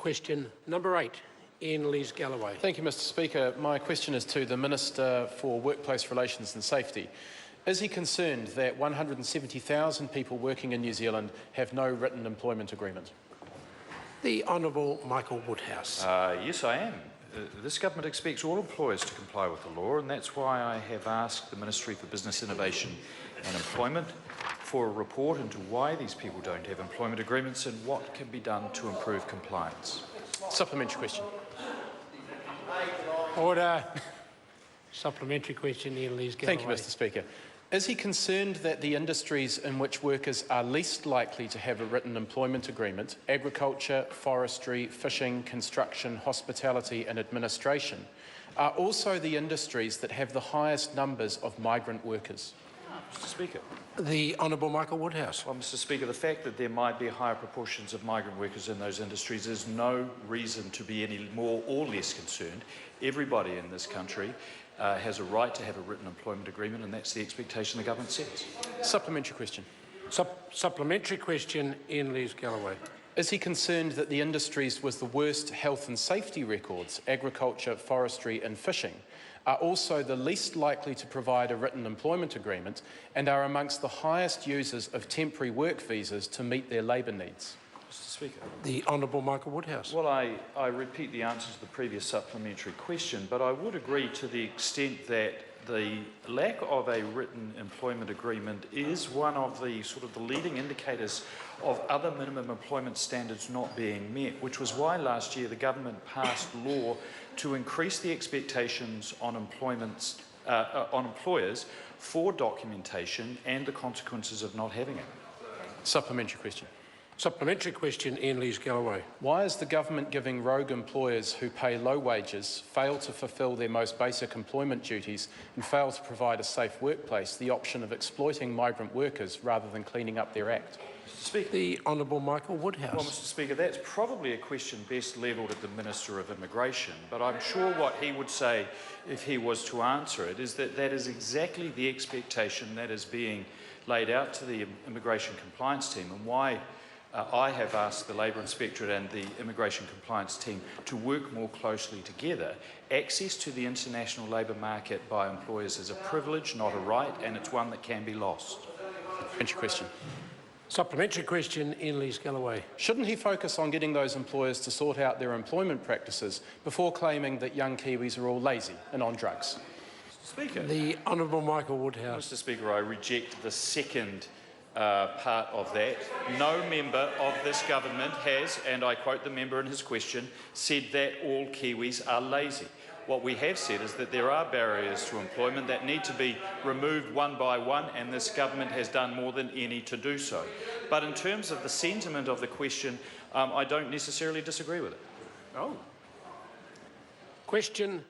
Question number 8, Iain Lees-Galloway. Thank you, Mr Speaker. My question is to the Minister for Workplace Relations and Safety. Is he concerned that 170,000 people working in New Zealand have no written employment agreement? The Honourable Michael Woodhouse. Yes, I am. This government expects all employers to comply with the law, and that's why I have asked the Ministry for Business Innovation and Employment for a report into why these people don't have employment agreements and what can be done to improve compliance. Supplementary question. Order. Supplementary question, Iain Lees-Galloway. Thank you, Mr Speaker. Is he concerned that the industries in which workers are least likely to have a written employment agreement, agriculture, forestry, fishing, construction, hospitality and administration, are also the industries that have the highest numbers of migrant workers? Mr Speaker. The Honourable Michael Woodhouse. Well, Mr Speaker, the fact that there might be higher proportions of migrant workers in those industries is no reason to be any more or less concerned. Everybody in this country has a right to have a written employment agreement, and that's the expectation the government sets. Supplementary question. Supplementary question, Iain Lees-Galloway. Is he concerned that the industries with the worst health and safety records, agriculture, forestry and fishing, are also the least likely to provide a written employment agreement and are amongst the highest users of temporary work visas to meet their labour needs? Mr Speaker. The Honourable Michael Woodhouse. Well, I repeat the answer to the previous supplementary question, but I would agree to the extent that the lack of a written employment agreement is one of the leading indicators of other minimum employment standards not being met, which was why last year the government passed law to increase the expectations on employers for documentation and the consequences of not having it. Supplementary question. Supplementary question, Iain Lees-Galloway. Why is the government giving rogue employers who pay low wages, fail to fulfil their most basic employment duties and fail to provide a safe workplace the option of exploiting migrant workers rather than cleaning up their act? Mr Speaker. The Honourable Michael Woodhouse. Well, Mr Speaker, that's probably a question best levelled at the Minister of Immigration, but I'm sure what he would say if he was to answer it is that that is exactly the expectation that is being laid out to the Immigration Compliance Team, and why I have asked the Labour Inspectorate and the Immigration Compliance Team to work more closely together. Access to the international labour market by employers is a privilege, not a right, and it's one that can be lost. Supplementary question. Supplementary question, Iain Lees-Galloway. Shouldn't he focus on getting those employers to sort out their employment practices before claiming that young Kiwis are all lazy and on drugs? Mr Speaker. The Honourable Michael Woodhouse. Mr Speaker, I reject the second part of that. No member of this government has, and I quote the member in his question, said that all Kiwis are lazy. What we have said is that there are barriers to employment that need to be removed one by one, and this government has done more than any to do so. But in terms of the sentiment of the question, I don't necessarily disagree with it. Question